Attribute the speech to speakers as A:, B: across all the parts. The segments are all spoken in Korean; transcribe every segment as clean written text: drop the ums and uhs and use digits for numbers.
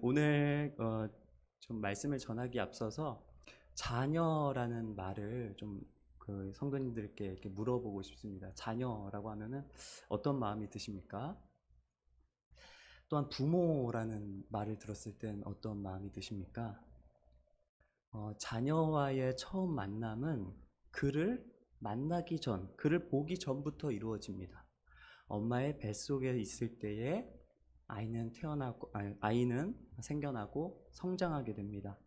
A: 오늘 좀 말씀을 전하기 앞서서 자녀라는 말을 좀 성도님들께 이렇게 물어보고 싶습니다. 자녀라고 하면은 어떤 마음이 드십니까? 또한 부모라는 말을 들었을 땐 어떤 마음이 드십니까? 자녀와의 처음 만남은 그를 만나기 전, 그를 보기 전부터 이루어집니다. 엄마의 뱃속에 있을 때에 아이는 생겨나고 성장하게 됩니다.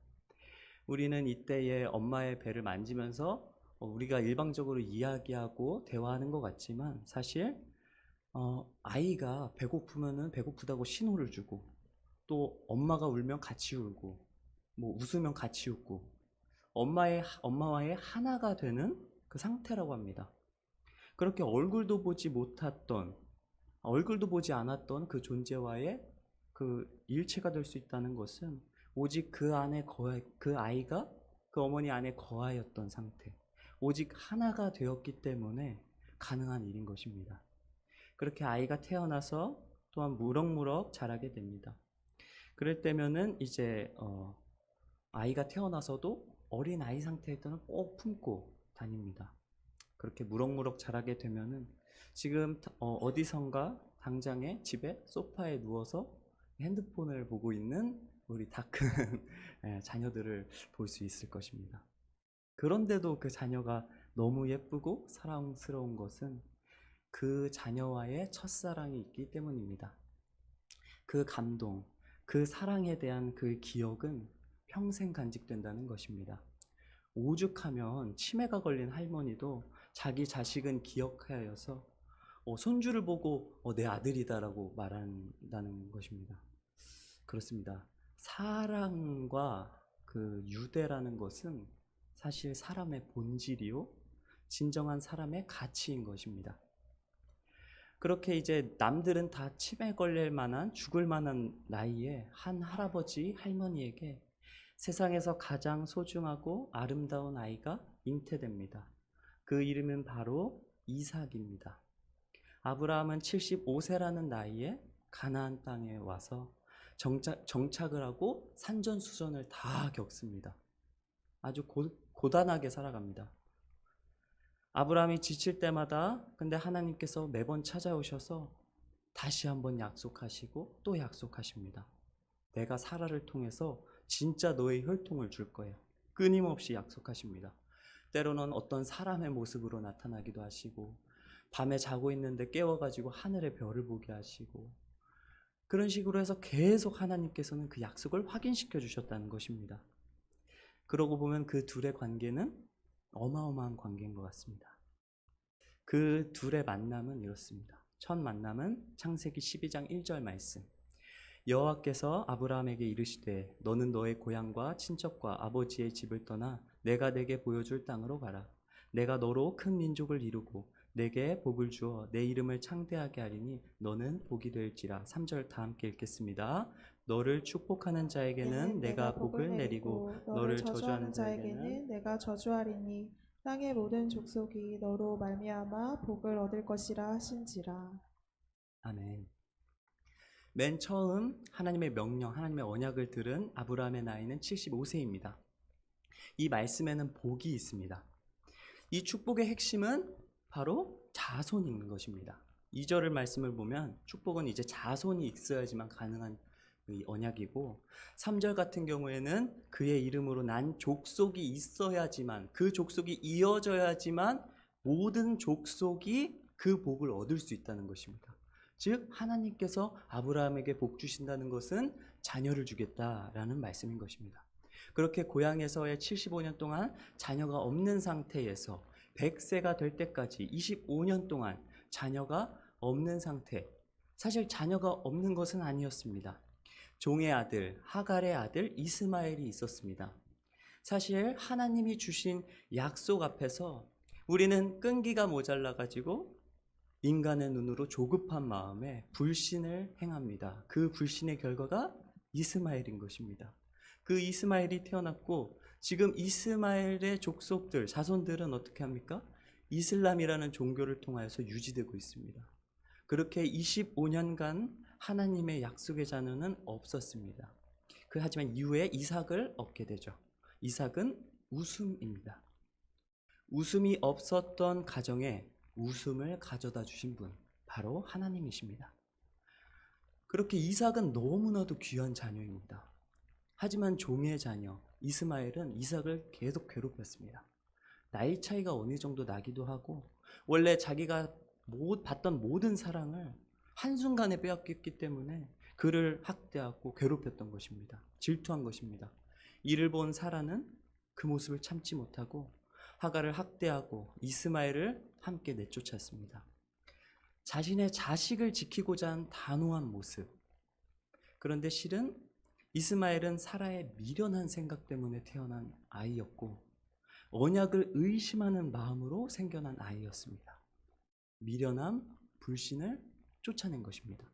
A: 우리는 이때에 엄마의 배를 만지면서 우리가 일방적으로 이야기하고 대화하는 것 같지만 사실 아이가 배고프면은 배고프다고 신호를 주고, 또 엄마가 울면 같이 울고, 뭐 웃으면 같이 웃고, 엄마와의 하나가 되는 그 상태라고 합니다. 그렇게 얼굴도 보지 않았던 그 존재와의 그 일체가 될 수 있다는 것은 오직 그 아이가 그 어머니 안에 거하였던 상태, 오직 하나가 되었기 때문에 가능한 일인 것입니다. 그렇게 아이가 태어나서 또한 무럭무럭 자라게 됩니다. 그럴 때면은 이제 아이가 태어나서도 어린 아이 상태일 때는 꼭 품고 다닙니다. 그렇게 무럭무럭 자라게 되면은 지금 어디선가 당장에 집에 소파에 누워서 핸드폰을 보고 있는 우리 다 큰 자녀들을 볼 수 있을 것입니다. 그런데도 그 자녀가 너무 예쁘고 사랑스러운 것은 그 자녀와의 첫사랑이 있기 때문입니다. 그 감동, 그 사랑에 대한 그 기억은 평생 간직된다는 것입니다. 오죽하면 치매가 걸린 할머니도 자기 자식은 기억하여서 손주를 보고 내 아들이다라고 말한다는 것입니다. 그렇습니다. 사랑과 그 유대라는 것은 사실 사람의 본질이요, 진정한 사람의 가치인 것입니다. 그렇게 이제 남들은 다 치매 걸릴 만한, 죽을 만한 나이에 한 할아버지, 할머니에게 세상에서 가장 소중하고 아름다운 아이가 잉태됩니다. 그 이름은 바로 이삭입니다. 아브라함은 75세라는 나이에 가나안 땅에 와서 정착을 하고 산전수전을 다 겪습니다. 아주 고단하게 살아갑니다. 아브라함이 지칠 때마다 근데 하나님께서 매번 찾아오셔서 다시 한번 약속하시고 또 약속하십니다. 내가 사라를 통해서 진짜 너의 혈통을 줄 거예요. 끊임없이 약속하십니다. 때로는 어떤 사람의 모습으로 나타나기도 하시고, 밤에 자고 있는데 깨워가지고 하늘의 별을 보게 하시고, 그런 식으로 해서 계속 하나님께서는 그 약속을 확인시켜 주셨다는 것입니다. 그러고 보면 그 둘의 관계는 어마어마한 관계인 것 같습니다. 그 둘의 만남은 이렇습니다. 첫 만남은 창세기 12장 1절 말씀. 여호와께서 아브라함에게 이르시되 너는 너의 고향과 친척과 아버지의 집을 떠나 내가 내게 보여줄 땅으로 가라. 내가 너로 큰 민족을 이루고 내게 복을 주어 내 이름을 창대하게 하리니 너는 복이 될지라. 3절 다 함께 읽겠습니다. 너를 축복하는 자에게는 내가 복을 내리고 너를 저주하는 자에게는
B: 내가 저주하리니 땅의 모든 족속이 너로 말미암아 복을 얻을 것이라 하신지라.
A: 아멘. 맨 처음 하나님의 명령, 하나님의 언약을 들은 아브라함의 나이는 75세입니다. 이 말씀에는 복이 있습니다. 이 축복의 핵심은 바로 자손이 있는 것입니다. 2절을 말씀을 보면 축복은 이제 자손이 있어야지만 가능한 이 언약이고, 3절 같은 경우에는 그의 이름으로 난 족속이 있어야지만, 그 족속이 이어져야지만 모든 족속이 그 복을 얻을 수 있다는 것입니다. 즉 하나님께서 아브라함에게 복 주신다는 것은 자녀를 주겠다라는 말씀인 것입니다. 그렇게 고향에서의 75년 동안 자녀가 없는 상태에서 100세가 될 때까지 25년 동안 자녀가 없는 상태, 사실 자녀가 없는 것은 아니었습니다. 종의 아들, 하갈의 아들 이스마엘이 있었습니다. 사실 하나님이 주신 약속 앞에서 우리는 끈기가 모자라가지고 인간의 눈으로 조급한 마음에 불신을 행합니다. 그 불신의 결과가 이스마엘인 것입니다. 그 이스마엘이 태어났고, 지금 이스마엘의 족속들, 자손들은 어떻게 합니까? 이슬람이라는 종교를 통하여서 유지되고 있습니다. 그렇게 25년간 하나님의 약속의 자녀는 없었습니다. 하지만 이후에 이삭을 얻게 되죠. 이삭은 웃음입니다. 웃음이 없었던 가정에 웃음을 가져다 주신 분, 바로 하나님이십니다. 그렇게 이삭은 너무나도 귀한 자녀입니다. 하지만 종의 자녀 이스마엘은 이삭을 계속 괴롭혔습니다. 나이 차이가 어느 정도 나기도 하고, 원래 자기가 받던 모든 사랑을 한순간에 빼앗겼기 때문에 그를 학대하고 괴롭혔던 것입니다. 질투한 것입니다. 이를 본 사라는 그 모습을 참지 못하고 하갈을 학대하고 이스마엘을 함께 내쫓았습니다. 자신의 자식을 지키고자 한 단호한 모습. 그런데 실은 이스마엘은 사라의 미련한 생각 때문에 태어난 아이였고, 언약을 의심하는 마음으로 생겨난 아이였습니다. 미련함, 불신을 쫓아낸 것입니다.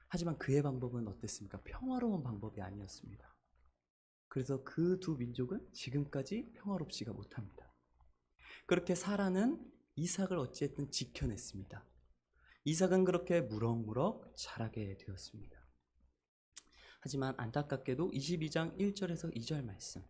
A: 하지만 그의 방법은 어땠습니까? 평화로운 방법이 아니었습니다. 그래서 그 두 민족은 지금까지 평화롭지가 못합니다. 그렇게 사라는 이삭을 어찌했든 지켜냈습니다. 이삭은 그렇게 무럭무럭 자라게 되었습니다. 하지만 안타깝게도 22장 1절에서 2절 말씀,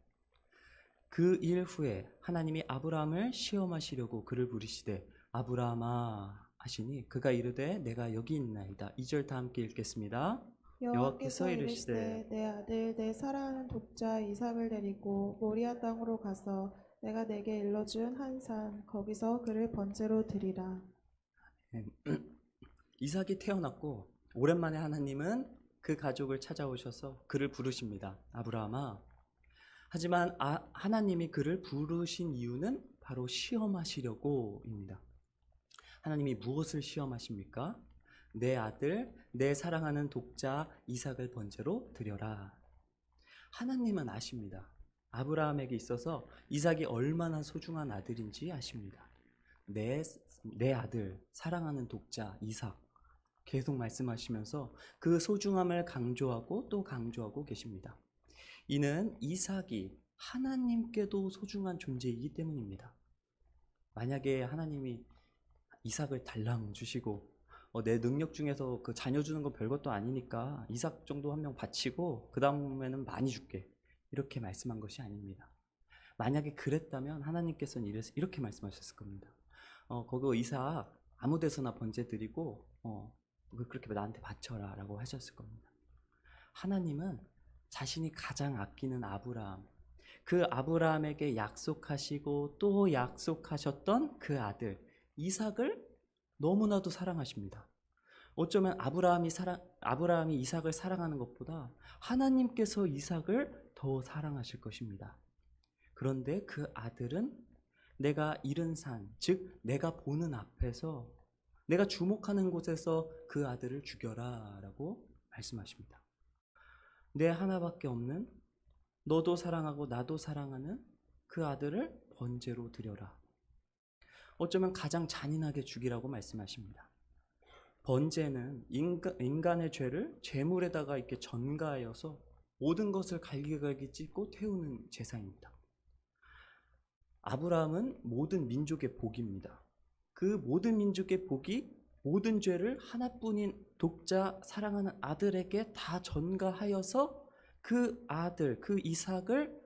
A: 그 일 후에 하나님이 아브라함을 시험하시려고 그를 부르시되 아브라함아 하시니 그가 이르되 내가 여기 있나이다. 2절 다 함께 읽겠습니다.
B: 여호와께서 이르시되 내 아들 내 사랑하는 독자 이삭을 데리고 모리아 땅으로 가서 내가 내게 일러준 한 산 거기서 그를 번제로 드리라.
A: 이삭이 태어났고 오랜만에 하나님은 그 가족을 찾아오셔서 그를 부르십니다. 아브라함아. 하지만 하나님이 그를 부르신 이유는 바로 시험하시려고입니다. 하나님이 무엇을 시험하십니까? 내 아들, 내 사랑하는 독자 이삭을 번제로 드려라. 하나님은 아십니다. 아브라함에게 있어서 이삭이 얼마나 소중한 아들인지 아십니다. 내 아들, 사랑하는 독자 이삭, 계속 말씀하시면서 그 소중함을 강조하고 또 강조하고 계십니다. 이는 이삭이 하나님께도 소중한 존재이기 때문입니다. 만약에 하나님이 이삭을 달랑 주시고 내 능력 중에서 그 자녀 주는 건 별것도 아니니까 이삭 정도 한 명 바치고 그 다음에는 많이 줄게, 이렇게 말씀한 것이 아닙니다. 만약에 그랬다면 하나님께서는 이렇게 말씀하셨을 겁니다. 거기 이삭 아무 데서나 번제 드리고 그렇게 나한테 바쳐라 라고 하셨을 겁니다. 하나님은 자신이 가장 아끼는 아브라함, 그 아브라함에게 약속하시고 또 약속하셨던 그 아들 이삭을 너무나도 사랑하십니다. 어쩌면 아브라함이 이삭을 사랑하는 것보다 하나님께서 이삭을 더 사랑하실 것입니다. 그런데 그 아들은 내가 이른 산, 즉 내가 보는 앞에서, 내가 주목하는 곳에서 그 아들을 죽여라 라고 말씀하십니다. 내 하나밖에 없는, 너도 사랑하고 나도 사랑하는 그 아들을 번제로 드려라. 어쩌면 가장 잔인하게 죽이라고 말씀하십니다. 번제는 인간의 죄를 제물에다가 이렇게 전가하여서 모든 것을 갈기갈기 찢고 태우는 제사입니다. 아브라함은 모든 민족의 복입니다. 그 모든 민족의 복이 모든 죄를 하나뿐인 독자 사랑하는 아들에게 다 전가하여서 그 아들, 그 이삭을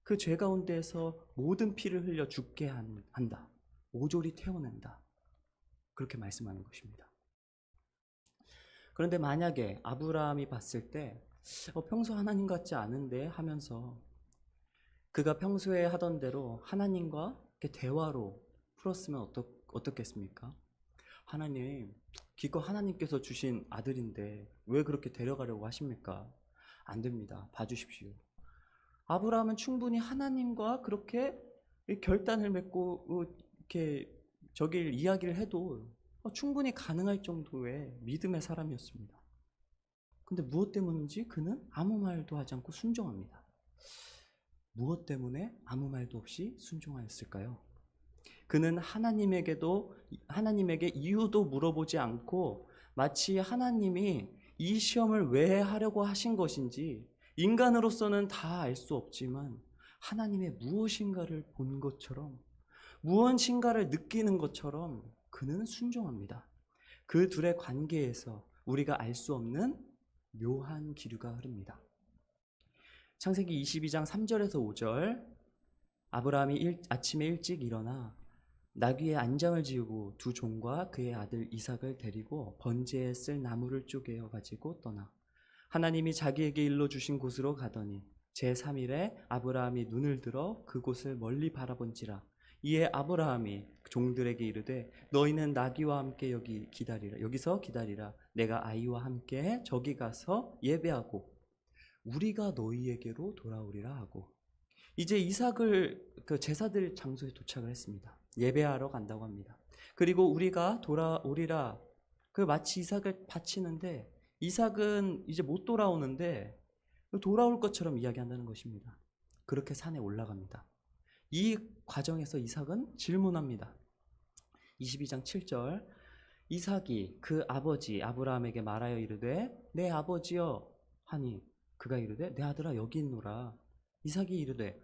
A: 그 죄 가운데에서 모든 피를 흘려 죽게 한다. 오졸이 태워낸다. 그렇게 말씀하는 것입니다. 그런데 만약에 아브라함이 봤을 때 평소 하나님 같지 않은데 하면서 그가 평소에 하던 대로 하나님과 이렇게 대화로 풀었으면 어떻겠습니까? 하나님, 기껏 하나님께서 주신 아들인데 왜 그렇게 데려가려고 하십니까? 안 됩니다. 봐주십시오. 아브라함은 충분히 하나님과 그렇게 결단을 맺고 이렇게 저길 이야기를 해도 충분히 가능할 정도의 믿음의 사람이었습니다. 근데 무엇 때문인지 그는 아무 말도 하지 않고 순종합니다. 무엇 때문에 아무 말도 없이 순종하였을까요? 그는 하나님에게 이유도 물어보지 않고 마치 하나님이 이 시험을 왜 하려고 하신 것인지 인간으로서는 다 알 수 없지만 하나님의 무엇인가를 본 것처럼, 무엇인가를 느끼는 것처럼 그는 순종합니다. 그 둘의 관계에서 우리가 알 수 없는 묘한 기류가 흐릅니다. 창세기 22장 3절에서 5절, 아브라함이 아침에 일찍 일어나 나귀의 안장을 지우고 두 종과 그의 아들 이삭을 데리고 번제에 쓸 나무를 쪼개어 가지고 떠나 하나님이 자기에게 일러주신 곳으로 가더니 제3일에 아브라함이 눈을 들어 그곳을 멀리 바라본지라. 이에 아브라함이 종들에게 이르되 너희는 나귀와 함께 여기서 기다리라. 내가 아이와 함께 저기 가서 예배하고 우리가 너희에게로 돌아오리라 하고, 이제 이삭을 그 제사들 장소에 도착을 했습니다. 예배하러 간다고 합니다. 그리고 우리가 돌아오리라, 그 마치 이삭을 바치는데 이삭은 이제 못 돌아오는데 돌아올 것처럼 이야기한다는 것입니다. 그렇게 산에 올라갑니다. 이 과정에서 이삭은 질문합니다. 22장 7절, 이삭이 그 아버지 아브라함에게 말하여 이르되 내 아버지여 하니 그가 이르되 내 아들아 여기 있노라. 이삭이 이르되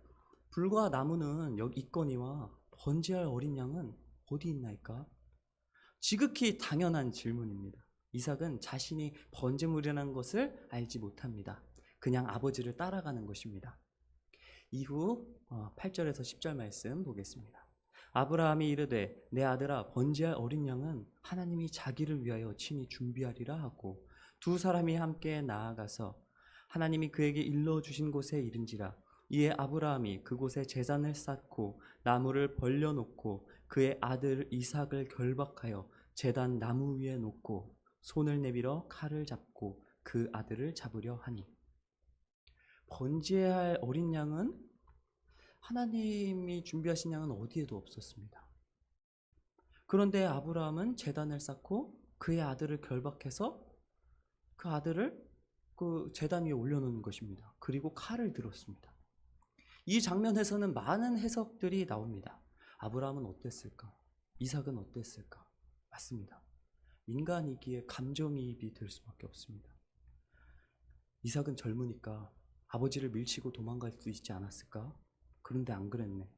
A: 불과 나무는 여기 있거니와 번제할 어린 양은 어디 있나이까? 지극히 당연한 질문입니다. 이삭은 자신이 번제물이라는 것을 알지 못합니다. 그냥 아버지를 따라가는 것입니다. 이후 8절에서 10절 말씀 보겠습니다. 아브라함이 이르되 내 아들아 번제할 어린 양은 하나님이 자기를 위하여 친히 준비하리라 하고 두 사람이 함께 나아가서 하나님이 그에게 일러주신 곳에 이른지라. 이에 아브라함이 그곳에 제단을 쌓고 나무를 벌려놓고 그의 아들 이삭을 결박하여 제단 나무 위에 놓고 손을 내밀어 칼을 잡고 그 아들을 잡으려 하니, 번제할 어린 양은 하나님이 준비하신 양은 어디에도 없었습니다. 그런데 아브라함은 제단을 쌓고 그의 아들을 결박해서 그 아들을 그 제단 위에 올려놓는 것입니다. 그리고 칼을 들었습니다. 이 장면에서는 많은 해석들이 나옵니다. 아브라함은 어땠을까? 이삭은 어땠을까? 맞습니다. 인간이기에 감정이입이 될 수밖에 없습니다. 이삭은 젊으니까 아버지를 밀치고 도망갈 수 있지 않았을까? 그런데 안 그랬네.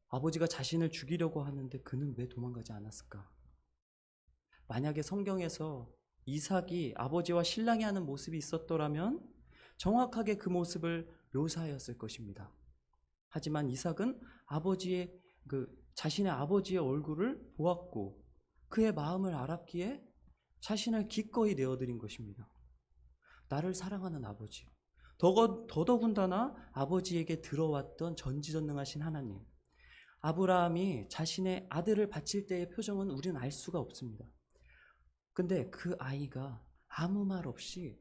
A: 아버지가 자신을 죽이려고 하는데 그는 왜 도망가지 않았을까? 만약에 성경에서 이삭이 아버지와 신랑이 하는 모습이 있었더라면 정확하게 그 모습을 묘사하였을 것입니다. 하지만 이삭은 자신의 아버지의 얼굴을 보았고 그의 마음을 알았기에 자신을 기꺼이 내어드린 것입니다. 나를 사랑하는 아버지, 더더군다나 아버지에게 들어왔던 전지전능하신 하나님, 아브라함이 자신의 아들을 바칠 때의 표정은 우리는 알 수가 없습니다. 근데 그 아이가 아무 말 없이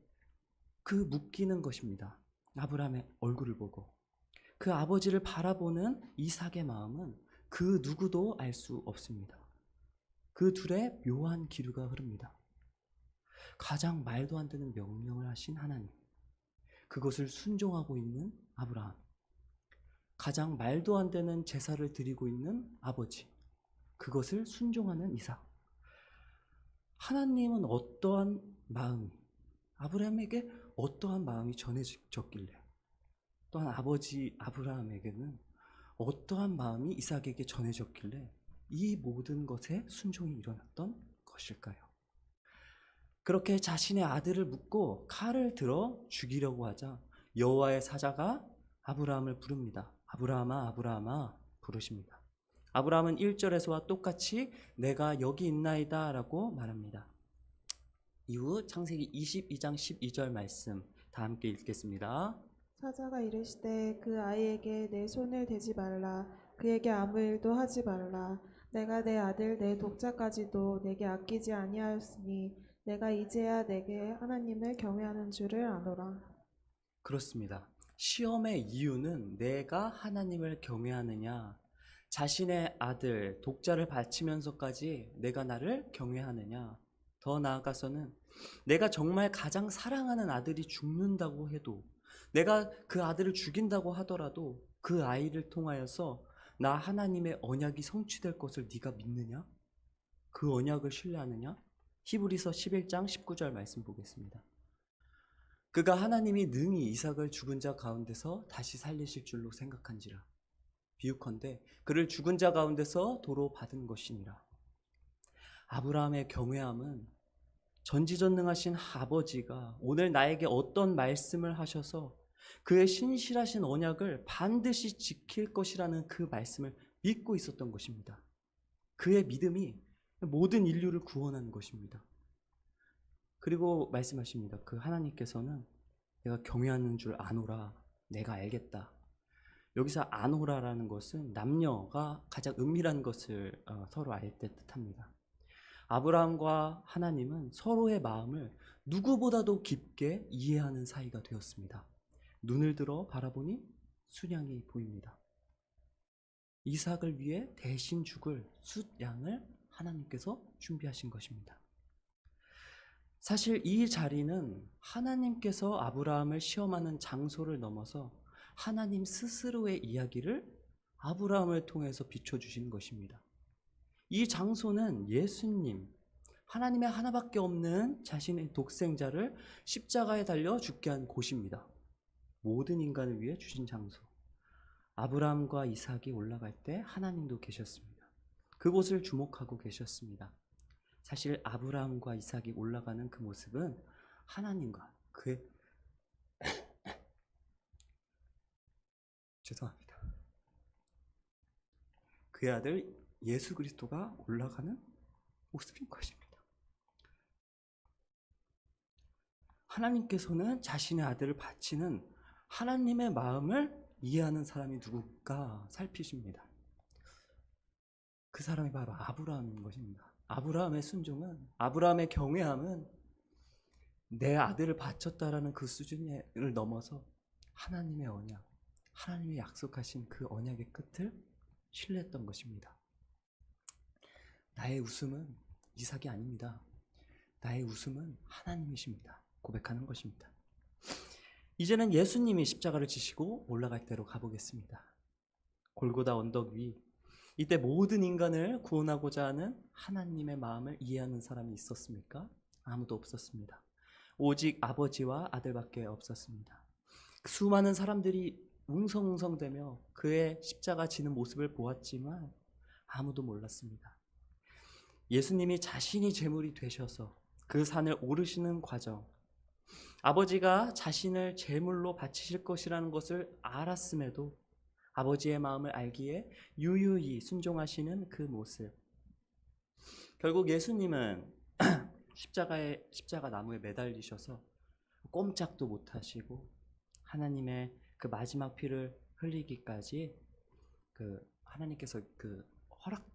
A: 묶이는 것입니다. 아브라함의 얼굴을 보고 그 아버지를 바라보는 이삭의 마음은 그 누구도 알 수 없습니다. 그 둘의 묘한 기류가 흐릅니다. 가장 말도 안 되는 명령을 하신 하나님, 그것을 순종하고 있는 아브라함, 가장 말도 안 되는 제사를 드리고 있는 아버지, 그것을 순종하는 이삭. 하나님은 어떠한 마음이, 아브라함에게 어떠한 마음이 전해졌길래, 또한 아버지 아브라함에게는 어떠한 마음이 이삭에게 전해졌길래 이 모든 것에 순종이 일어났던 것일까요? 그렇게 자신의 아들을 묻고 칼을 들어 죽이려고 하자 여호와의 사자가 아브라함을 부릅니다. 아브라함아, 아브라함아 부르십니다. 아브라함은 1절에서와 똑같이 내가 여기 있나이다 라고 말합니다. 이후 창세기 22장 12절 말씀 다 함께 읽겠습니다.
B: 사자가 이르시되 그 아이에게 내 손을 대지 말라. 그에게 아무 일도 하지 말라. 내가 내 아들 내 독자까지도 내게 아끼지 아니하였으니 내가 이제야 내게 하나님을 경외하는 줄을 아노라.
A: 그렇습니다. 시험의 이유는 내가 하나님을 경외하느냐, 자신의 아들 독자를 바치면서까지 내가 나를 경외하느냐, 더 나아가서는 내가 정말 가장 사랑하는 아들이 죽는다고 해도, 내가 그 아들을 죽인다고 하더라도 그 아이를 통하여서 나 하나님의 언약이 성취될 것을 네가 믿느냐? 그 언약을 신뢰하느냐? 히브리서 11장 19절 말씀 보겠습니다. 그가 하나님이 능히 이삭을 죽은 자 가운데서 다시 살리실 줄로 생각한지라. 비유컨대 그를 죽은 자 가운데서 도로 받은 것이니라. 아브라함의 경외함은 전지전능하신 아버지가 오늘 나에게 어떤 말씀을 하셔서 그의 신실하신 언약을 반드시 지킬 것이라는 그 말씀을 믿고 있었던 것입니다. 그의 믿음이 모든 인류를 구원하는 것입니다. 그리고 말씀하십니다. 그 하나님께서는 내가 경외하는 줄 아노라, 내가 알겠다. 여기서 아노라라는 것은 남녀가 가장 은밀한 것을 서로 알 때 뜻합니다. 아브라함과 하나님은 서로의 마음을 누구보다도 깊게 이해하는 사이가 되었습니다. 눈을 들어 바라보니 순양이 보입니다. 이삭을 위해 대신 죽을 숫양을 하나님께서 준비하신 것입니다. 사실 이 자리는 하나님께서 아브라함을 시험하는 장소를 넘어서 하나님 스스로의 이야기를 아브라함을 통해서 비춰주시는 것입니다. 이 장소는 예수님, 하나님의 하나밖에 없는 자신의 독생자를 십자가에 달려 죽게 한 곳입니다. 모든 인간을 위해 주신 장소. 아브라함과 이삭이 올라갈 때 하나님도 계셨습니다. 그곳을 주목하고 계셨습니다. 사실 아브라함과 이삭이 올라가는 그 모습은 하나님과 그의 죄송합니다. 그의 아들 예수 그리스도가 올라가는 모습인 것입니다. 하나님께서는 자신의 아들을 바치는 하나님의 마음을 이해하는 사람이 누굴까 살피십니다. 그 사람이 바로 아브라함인 것입니다. 아브라함의 순종은, 아브라함의 경외함은 내 아들을 바쳤다라는 그 수준을 넘어서 하나님의 언약, 하나님이 약속하신 그 언약의 끝을 신뢰했던 것입니다. 나의 웃음은 이삭이 아닙니다. 나의 웃음은 하나님이십니다. 고백하는 것입니다. 이제는 예수님이 십자가를 지시고 올라갈 때로 가보겠습니다. 골고다 언덕 위, 이때 모든 인간을 구원하고자 하는 하나님의 마음을 이해하는 사람이 있었습니까? 아무도 없었습니다. 오직 아버지와 아들밖에 없었습니다. 수많은 사람들이 웅성웅성대며 그의 십자가 지는 모습을 보았지만 아무도 몰랐습니다. 예수님이 자신이 제물이 되셔서 그 산을 오르시는 과정, 아버지가 자신을 제물로 바치실 것이라는 것을 알았음에도 아버지의 마음을 알기에 유유히 순종하시는 그 모습. 결국 예수님은 십자가 나무에 매달리셔서 꼼짝도 못하시고 하나님의 그 마지막 피를 흘리기까지 하나님께서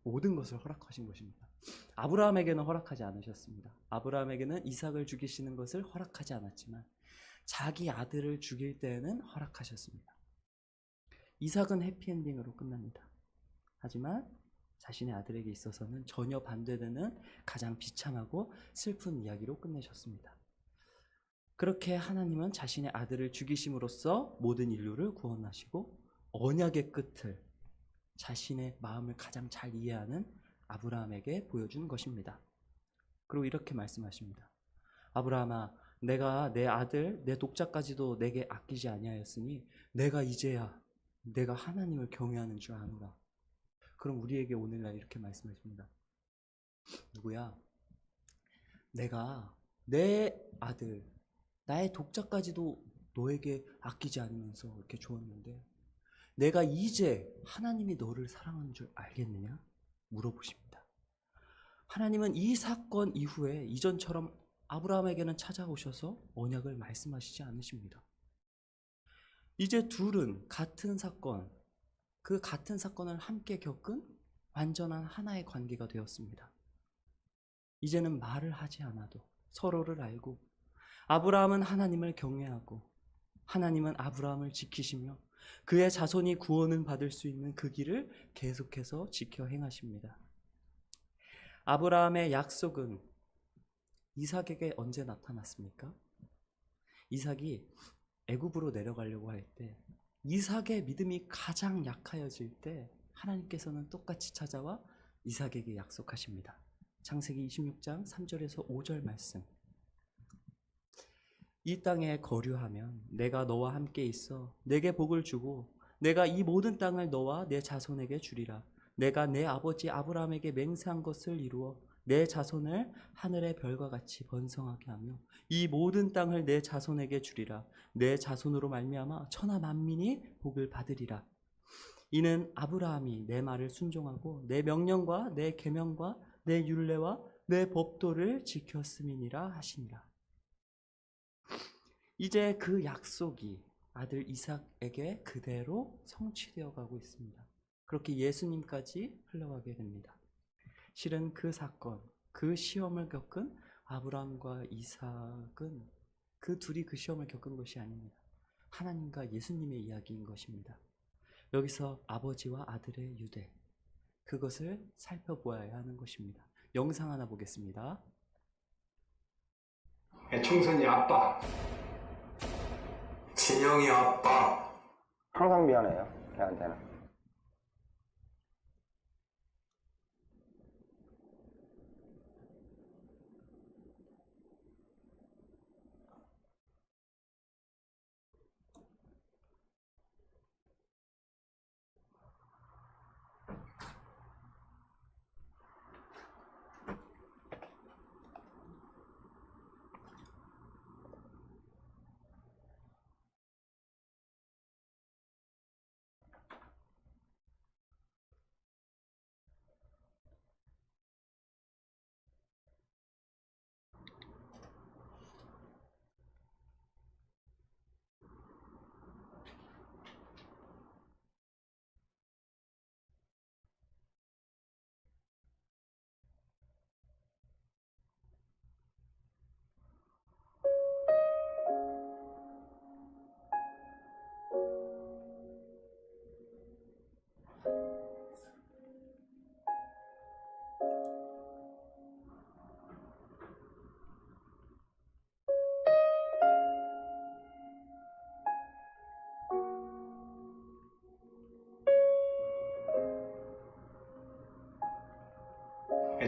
A: 모든 것을 허락하신 것입니다. 아브라함에게는 허락하지 않으셨습니다. 아브라함에게는 이삭을 죽이시는 것을 허락하지 않았지만 자기 아들을 죽일 때에는 허락하셨습니다. 이삭은 해피엔딩으로 끝납니다. 하지만 자신의 아들에게 있어서는 전혀 반대되는 가장 비참하고 슬픈 이야기로 끝내셨습니다. 그렇게 하나님은 자신의 아들을 죽이심으로써 모든 인류를 구원하시고 언약의 끝을 자신의 마음을 가장 잘 이해하는 아브라함에게 보여준 것입니다. 그리고 이렇게 말씀하십니다. 아브라함아, 내가 내 아들, 내 독자까지도 내게 아끼지 아니하였으니 내가 이제야 내가 하나님을 경외하는 줄 아노라. 그럼 우리에게 오늘날 이렇게 말씀하십니다. 누구야? 내가 내 아들, 나의 독자까지도 너에게 아끼지 않으면서 이렇게 주었는데 내가 이제 하나님이 너를 사랑하는 줄 알겠느냐? 물어보십니다. 하나님은 이 사건 이후에 이전처럼 아브라함에게는 찾아오셔서 언약을 말씀하시지 않으십니다. 이제 둘은 같은 사건, 그 같은 사건을 함께 겪은 완전한 하나의 관계가 되었습니다. 이제는 말을 하지 않아도 서로를 알고 아브라함은 하나님을 경외하고 하나님은 아브라함을 지키시며 그의 자손이 구원을 받을 수 있는 그 길을 계속해서 지켜 행하십니다. 아브라함의 약속은 이삭에게 언제 나타났습니까? 이삭이 애굽으로 내려가려고 할 때, 이삭의 믿음이 가장 약하여질 때 하나님께서는 똑같이 찾아와 이삭에게 약속하십니다. 창세기 26장 3절에서 5절 말씀. 이 땅에 거류하면 내가 너와 함께 있어 내게 복을 주고 내가 이 모든 땅을 너와 내 자손에게 주리라. 내가 내 아버지 아브라함에게 맹세한 것을 이루어 내 자손을 하늘의 별과 같이 번성하게 하며 이 모든 땅을 내 자손에게 주리라. 내 자손으로 말미암아 천하 만민이 복을 받으리라. 이는 아브라함이 내 말을 순종하고 내 명령과 내 계명과 내 율례와 내 법도를 지켰음이니라 하시니라. 이제 그 약속이 아들 이삭에게 그대로 성취되어 가고 있습니다. 그렇게 예수님까지 흘러가게 됩니다. 실은 그 사건, 그 시험을 겪은 아브라함과 이삭은 그 둘이 그 시험을 겪은 것이 아닙니다. 하나님과 예수님의 이야기인 것입니다. 여기서 아버지와 아들의 유대, 그것을 살펴보아야 하는 것입니다. 영상 하나 보겠습니다.
C: 총선이 아빠, 진영이 아빠.
D: 항상 미안해요, 걔한테는.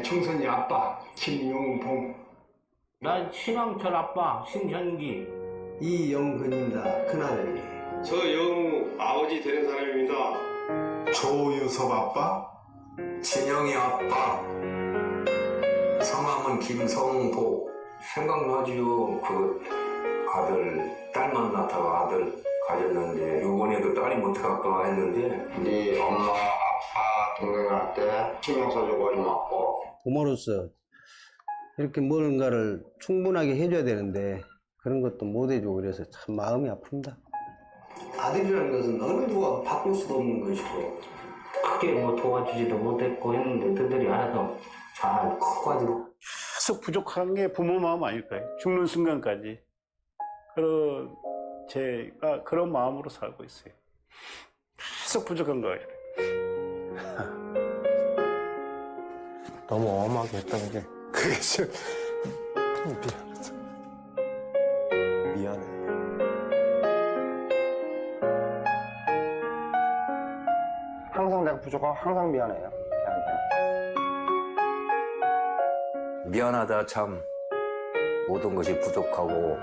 C: 총선이 아빠, 김용봉.
E: 난 신왕철 아빠 신현기.
F: 이영근입니다. 큰아들이.
G: 저 영우 아버지 되는 사람입니다.
C: 조유섭 아빠, 진영이 아빠. 성함은 김성보.
H: 생각나지요. 그 아들, 딸만 낳다가 아들 가졌는데 요번에도 딸이 못해갖고 했는데
F: 네 엄마, 아빠, 동생한테 신경 써주고 고맙고.
D: 부모로서 이렇게 뭔가를 충분하게 해줘야 되는데 그런 것도 못 해주고 그래서 참 마음이 아픕니다.
H: 아들이라는 것은 어느 누가 바꿀 수도 없는 것이고
E: 크게 뭐 도와주지도 못했고 했는데 그들이 알아서 잘 커가지고
I: 계속 부족한 게 부모 마음 아닐까요? 죽는 순간까지. 그런, 제가 그런 마음으로 살고 있어요. 계속 부족한 거예요.
D: 너무 엄하게 했다는 게 그게 좀 미안해. 항상 내가 부족하고 항상 미안해요, 걔한테는.
H: 미안하다 참 모든 것이 부족하고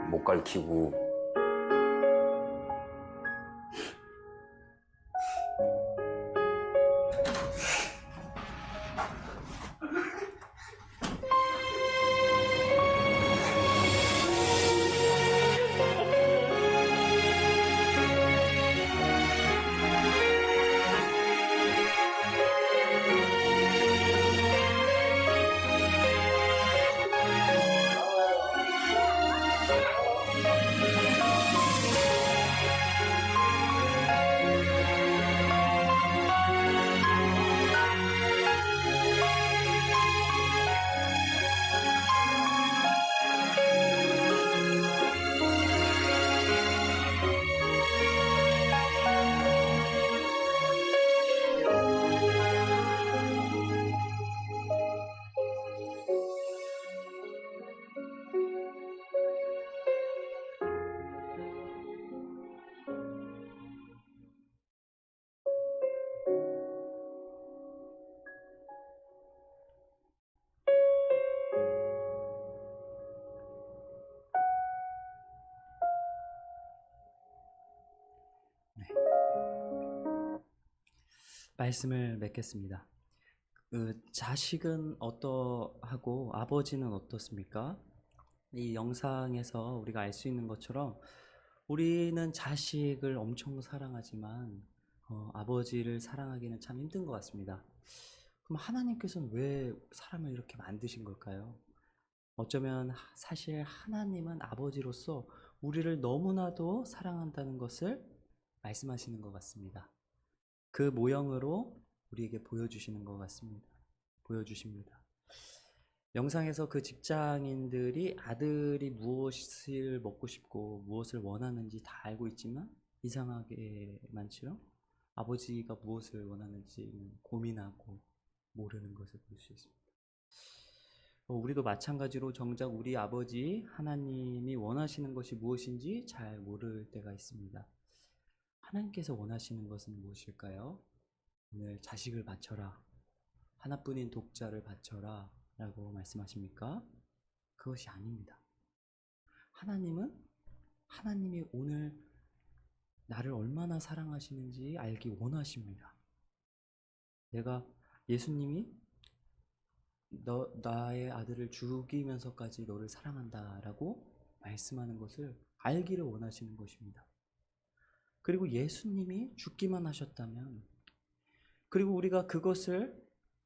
H: 못 가르치고
A: 말씀을 맺겠습니다. 자식은 어떠하고 아버지는 어떻습니까? 이 영상에서 우리가 알 수 있는 것처럼 우리는 자식을 엄청 사랑하지만 아버지를 사랑하기는 참 힘든 것 같습니다. 그럼 하나님께서는 왜 사람을 이렇게 만드신 걸까요? 어쩌면 사실 하나님은 아버지로서 우리를 너무나도 사랑한다는 것을 말씀하시는 것 같습니다. 그 모형으로 우리에게 보여주시는 것 같습니다. 보여주십니다. 영상에서 그 직장인들이 아들이 무엇을 먹고 싶고 무엇을 원하는지 다 알고 있지만 이상하게만처럼 아버지가 무엇을 원하는지 고민하고 모르는 것을 볼 수 있습니다. 우리도 마찬가지로 정작 우리 아버지 하나님이 원하시는 것이 무엇인지 잘 모를 때가 있습니다. 하나님께서 원하시는 것은 무엇일까요? 오늘 자식을 바쳐라, 하나뿐인 독자를 바쳐라 라고 말씀하십니까? 그것이 아닙니다. 하나님이 오늘 나를 얼마나 사랑하시는지 알기 원하십니다. 예수님이 나의 아들을 죽이면서까지 너를 사랑한다라고 말씀하는 것을 알기를 원하시는 것입니다. 그리고 예수님이 죽기만 하셨다면, 그리고 우리가 그것을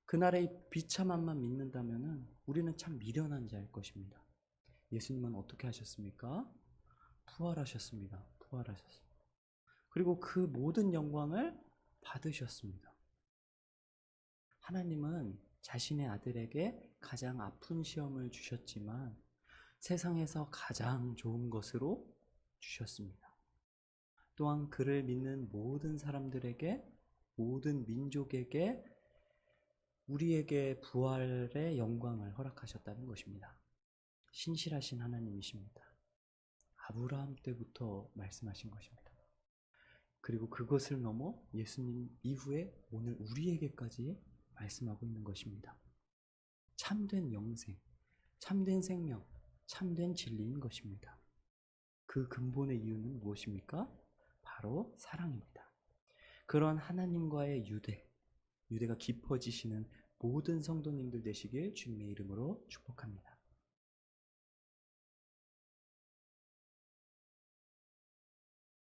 A: 그날의 비참함만 믿는다면 우리는 참 미련한 자일 것입니다. 예수님은 어떻게 하셨습니까? 부활하셨습니다. 부활하셨습니다. 그리고 그 모든 영광을 받으셨습니다. 하나님은 자신의 아들에게 가장 아픈 시험을 주셨지만 세상에서 가장 좋은 것으로 주셨습니다. 또한 그를 믿는 모든 사람들에게, 모든 민족에게, 우리에게 부활의 영광을 허락하셨다는 것입니다. 신실하신 하나님이십니다. 아브라함 때부터 말씀하신 것입니다. 그리고 그것을 넘어 예수님 이후에 오늘 우리에게까지 말씀하고 있는 것입니다. 참된 영생, 참된 생명, 참된 진리인 것입니다. 그 근본의 이유는 무엇입니까? 바로 사랑입니다. 그런 하나님과의 유대가 깊어지시는 모든 성도님들 되시길 주님의 이름으로 축복합니다.